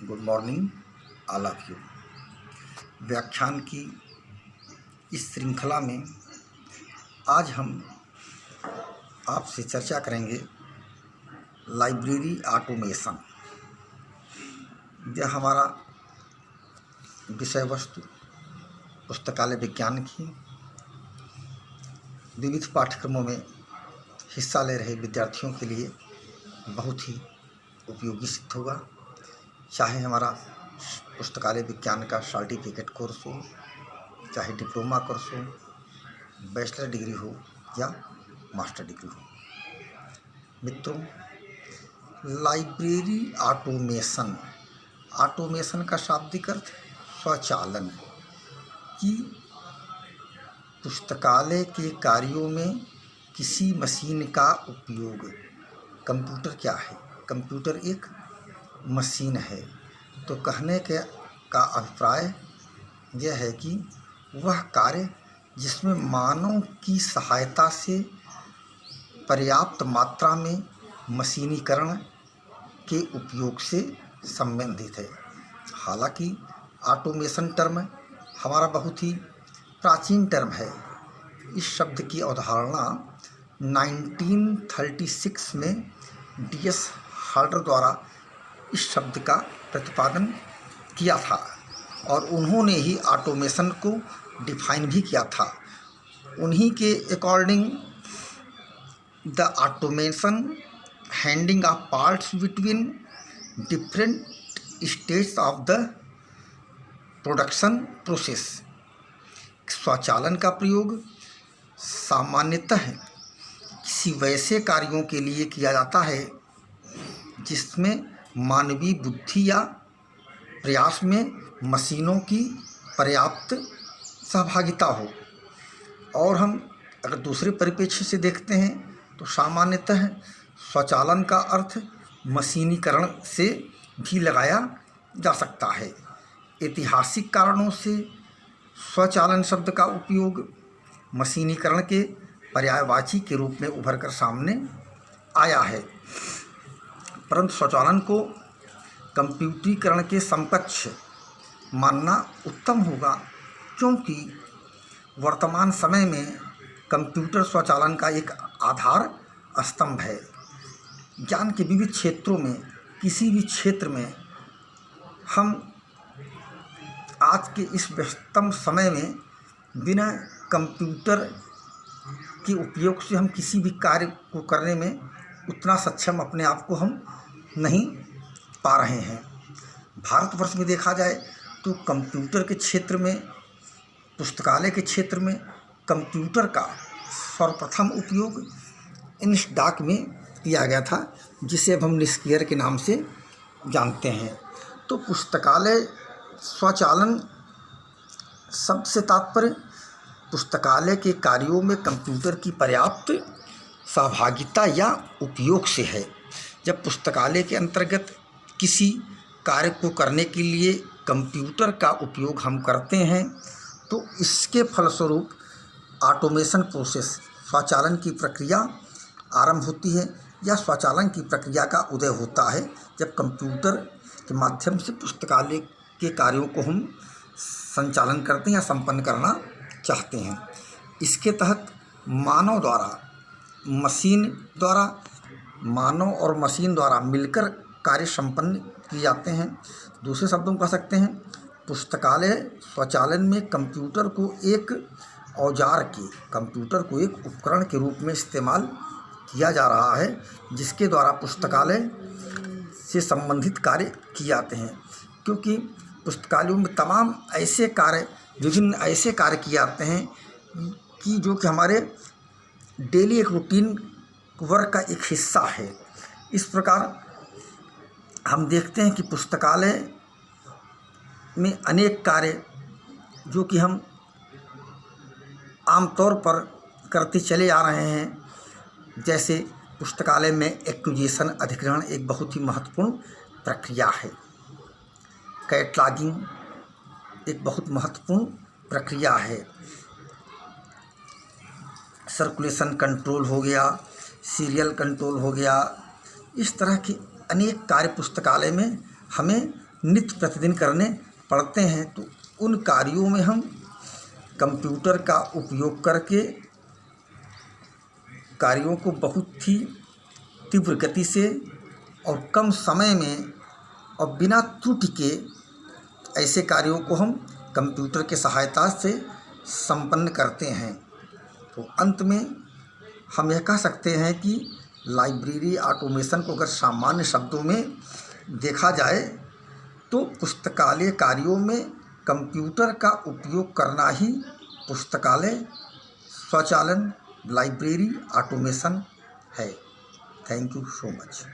Good morning all of you. व्याख्यान की इस श्रृंखला में आज हम आपसे चर्चा करेंगे लाइब्रेरी ऑटोमेशन। यह हमारा विषय वस्तु पुस्तकालय विज्ञान की विविध पाठ्यक्रमों में हिस्सा ले रहे विद्यार्थियों के लिए बहुत ही उपयोगी सिद्ध होगा। चाहे हमारा पुस्तकालय विज्ञान का सर्टिफिकेट कोर्स हो, चाहे डिप्लोमा कोर्स हो, बैचलर डिग्री हो या मास्टर डिग्री हो। मित्रों, लाइब्रेरी ऑटोमेशन का शाब्दिक अर्थ स्वचालन कि पुस्तकालय के कार्यों में किसी मशीन का उपयोग। कंप्यूटर क्या है? कंप्यूटर एक मशीन है। तो कहने का अभिप्राय यह है कि वह कार्य जिसमें मानव की सहायता से पर्याप्त मात्रा में मशीनीकरण के उपयोग से संबंधित है। हालांकि ऑटोमेशन टर्म हमारा बहुत ही प्राचीन टर्म है। इस शब्द की अवधारणा 1936 में DS हाल्डर द्वारा इस शब्द का प्रतिपादन किया था और उन्होंने ही ऑटोमेशन को डिफाइन भी किया था। उन्हीं के according the automation handing of parts between different stage of the production process. स्वचालन का प्रयोग सामान्यतः किसी वैसे कार्यों के लिए किया जाता है जिसमें मानवीय बुद्धि या प्रयास में मशीनों की पर्याप्त सहभागिता हो। और हम अगर दूसरे परिप्रेक्ष्य से देखते हैं तो सामान्यतः स्वचालन का अर्थ मशीनीकरण से भी लगाया जा सकता है। ऐतिहासिक कारणों से स्वचालन शब्द का उपयोग मशीनीकरण के पर्यायवाची के रूप में उभर कर सामने आया है, परंतु स्वचालन को कंप्यूटरीकरण के समकक्ष मानना उत्तम होगा, क्योंकि वर्तमान समय में कंप्यूटर स्वचालन का एक आधार स्तंभ है। ज्ञान के विविध क्षेत्रों में किसी भी क्षेत्र में हम आज के इस व्यस्ततम समय में बिना कंप्यूटर के उपयोग से हम किसी भी कार्य को करने में उतना सक्षम अपने आप को हम नहीं पा रहे हैं। भारतवर्ष में देखा जाए तो कंप्यूटर के क्षेत्र में, पुस्तकालय के क्षेत्र में कंप्यूटर का सर्वप्रथम उपयोग इनस्डॉक में किया गया था, जिसे अब हम निस्कियर के नाम से जानते हैं। तो पुस्तकालय स्वचालन शब्द से तात्पर्य पुस्तकालय के कार्यों में कंप्यूटर की पर्याप्त सहभागिता या उपयोग से है। जब पुस्तकालय के अंतर्गत किसी कार्य को करने के लिए कंप्यूटर का उपयोग हम करते हैं तो इसके फलस्वरूप ऑटोमेशन प्रोसेस, स्वचालन की प्रक्रिया आरंभ होती है या स्वचालन की प्रक्रिया का उदय होता है, जब कंप्यूटर के माध्यम से पुस्तकालय के कार्यों को हम संचालन करते हैं या संपन्न करना चाहते हैं। इसके तहत मानव और मशीन द्वारा मिलकर कार्य संपन्न किए जाते हैं। दूसरे शब्दों में कह सकते हैं पुस्तकालय स्वचालन में कंप्यूटर को एक उपकरण के रूप में इस्तेमाल किया जा रहा है, जिसके द्वारा पुस्तकालय से संबंधित कार्य किए जाते हैं। क्योंकि पुस्तकालयों में तमाम विभिन्न ऐसे कार्य किए जाते हैं कि जो कि हमारे डेली एक रूटीन वर्क का एक हिस्सा है। इस प्रकार हम देखते हैं कि पुस्तकालय में अनेक कार्य जो कि हम आमतौर पर करते चले आ रहे हैं, जैसे पुस्तकालय में एक्विजिशन अधिग्रहण एक बहुत ही महत्वपूर्ण प्रक्रिया है। कैटलॉगिंग एक बहुत महत्वपूर्ण प्रक्रिया है। सर्कुलेशन कंट्रोल हो गया, सीरियल कंट्रोल हो गया। इस तरह के अनेक कार्य पुस्तकालय में हमें नित्य प्रतिदिन करने पड़ते हैं। तो उन कार्यों में हम कंप्यूटर का उपयोग करके कार्यों को बहुत ही तीव्र गति से और कम समय में और बिना त्रुटि के ऐसे कार्यों को हम कंप्यूटर के सहायता से संपन्न करते हैं। तो अंत में हम यह कह सकते हैं कि लाइब्रेरी ऑटोमेशन को अगर सामान्य शब्दों में देखा जाए तो पुस्तकालय कार्यों में कंप्यूटर का उपयोग करना ही पुस्तकालय स्वचालन लाइब्रेरी ऑटोमेशन है। Thank you so much.